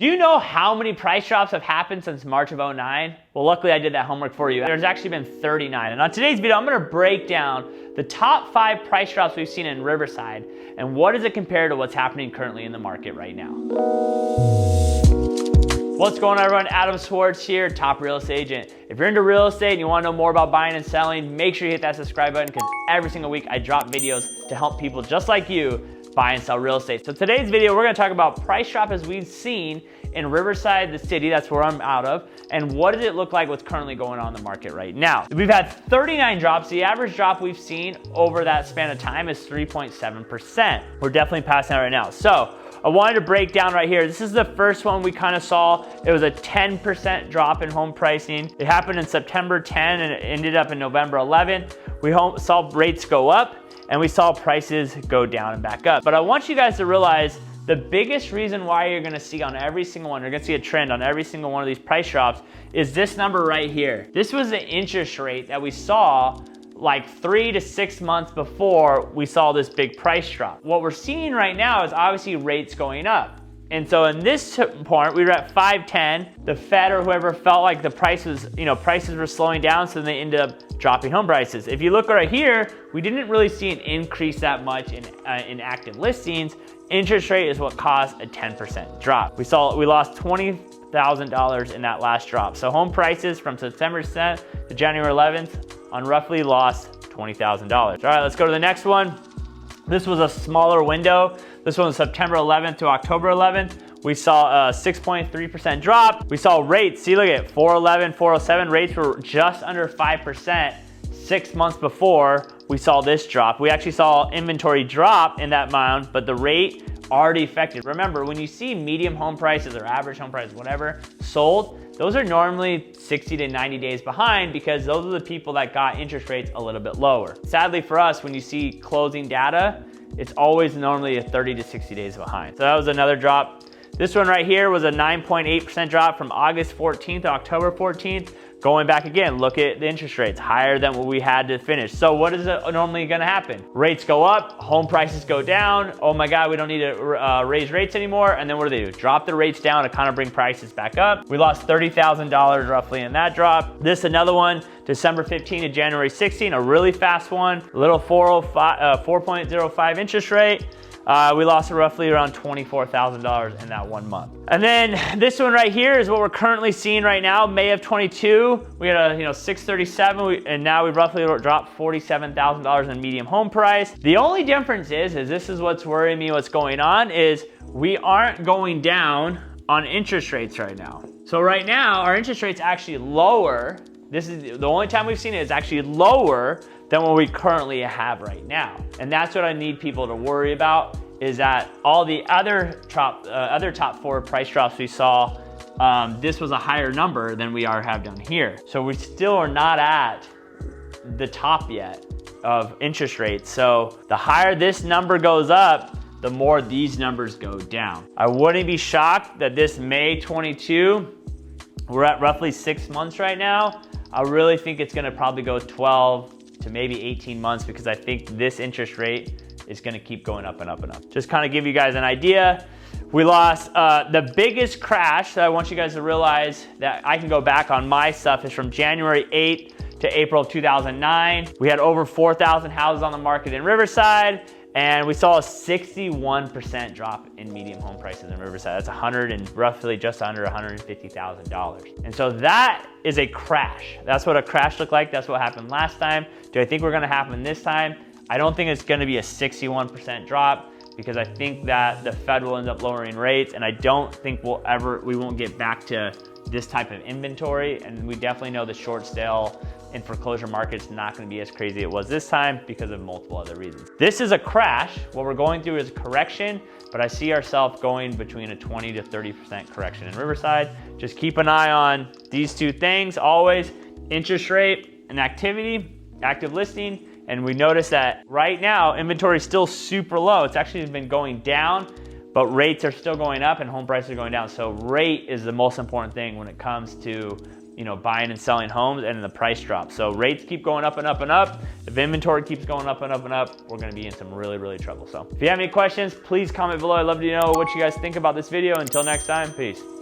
Do you know how many price drops have happened since March of 09? Well, luckily I did that homework for you. There's actually been 39. And on today's video, I'm gonna break down the top 5 price drops we've seen in Riverside and what does it compare to what's happening currently in the market right now. What's going on, everyone? Adam Schwarz here, top real estate agent. If you're into real estate and you wanna know more about buying and selling, make sure you hit that subscribe button because every single week I drop videos to help people just like you buy and sell real estate. So today's video, we're gonna talk about price drop as we've seen in Riverside, the city, that's where I'm out of, and what does it look like what's currently going on in the market right now. We've had 39 drops. The average drop we've seen over that span of time is 3.7%. We're definitely passing that right now. So I wanted to break down right here. This is the first one we kind of saw. It was a 10% drop in home pricing. It happened in September 10 and it ended up in November 11. We saw rates go up and we saw prices go down and back up. But I want you guys to realize the biggest reason why you're gonna see on every single one, you're gonna see a trend on every single one of these price drops is this number right here. This was the interest rate that we saw like 3 to 6 months before we saw this big price drop. What we're seeing right now is obviously rates going up. And so in this point, we were at 510. The Fed or whoever felt like the prices were slowing down, so they ended up dropping home prices. If you look right here, we didn't really see an increase that much in active listings. Interest rate is what caused a 10% drop. We lost $20,000 in that last drop. So home prices from September 10th to January 11th on roughly lost $20,000. All right, let's go to the next one. This was a smaller window. This one was September 11th to October 11th. We saw a 6.3% drop. We saw rates, see, look at 411, 407, rates were just under 5% 6 months before we saw this drop. We actually saw inventory drop in that amount, but the rate already affected. Remember, when you see medium home prices or average home prices, whatever, sold, those are normally 60 to 90 days behind because those are the people that got interest rates a little bit lower. Sadly for us, when you see closing data, it's always normally a 30 to 60 days behind. So that was another drop. This one right here was a 9.8% drop from August 14th to October 14th. Going back again, look at the interest rates, higher than what we had to finish. So what is normally gonna happen? Rates go up, home prices go down. Oh my God, we don't need to raise rates anymore. And then what do? Drop the rates down to kind of bring prices back up. We lost $30,000 roughly in that drop. This another one, December 15 to January 16, a really fast one, a little 4.05 interest rate. We lost roughly around $24,000 in that 1 month. And then this one right here is what we're currently seeing right now, May of 22. We had a 637, and now we roughly dropped $47,000 in medium home price. The only difference is this is what's worrying me, what's going on, is we aren't going down on interest rates right now. So right now, our interest rate's actually lower. This is the only time we've seen it is actually lower than what we currently have right now. And that's what I need people to worry about, is that all the other top 4 price drops we saw, this was a higher number than we have down here. So we still are not at the top yet of interest rates. So the higher this number goes up, the more these numbers go down. I wouldn't be shocked that this May 22, we're at roughly 6 months right now. I really think it's gonna probably go 12 to maybe 18 months because I think this interest rate is gonna keep going up and up and up. Just kind of give you guys an idea. We lost the biggest crash that I want you guys to realize that I can go back on my stuff is from January 8th to April of 2009. We had over 4,000 houses on the market in Riverside, and we saw a 61% drop in medium home prices in Riverside. That's roughly just under $150,000. And so that is a crash. That's what a crash looked like. That's what happened last time. Do I think we're gonna happen this time? I don't think it's gonna be a 61% drop because I think that the Fed will end up lowering rates, and I don't think we won't get back to this type of inventory. And we definitely know the short sale and foreclosure market's not gonna be as crazy as it was this time because of multiple other reasons. This is a crash. What we're going through is a correction, but I see ourselves going between a 20 to 30% correction in Riverside. Just keep an eye on these 2 things always, interest rate and activity, active listing. And we notice that right now, inventory is still super low. It's actually been going down, but rates are still going up and home prices are going down. So rate is the most important thing when it comes to buying and selling homes, and then the price drops. So rates keep going up and up and up. If inventory keeps going up and up and up, we're gonna be in some really, really trouble. So if you have any questions, please comment below. I'd love to know what you guys think about this video. Until next time, peace.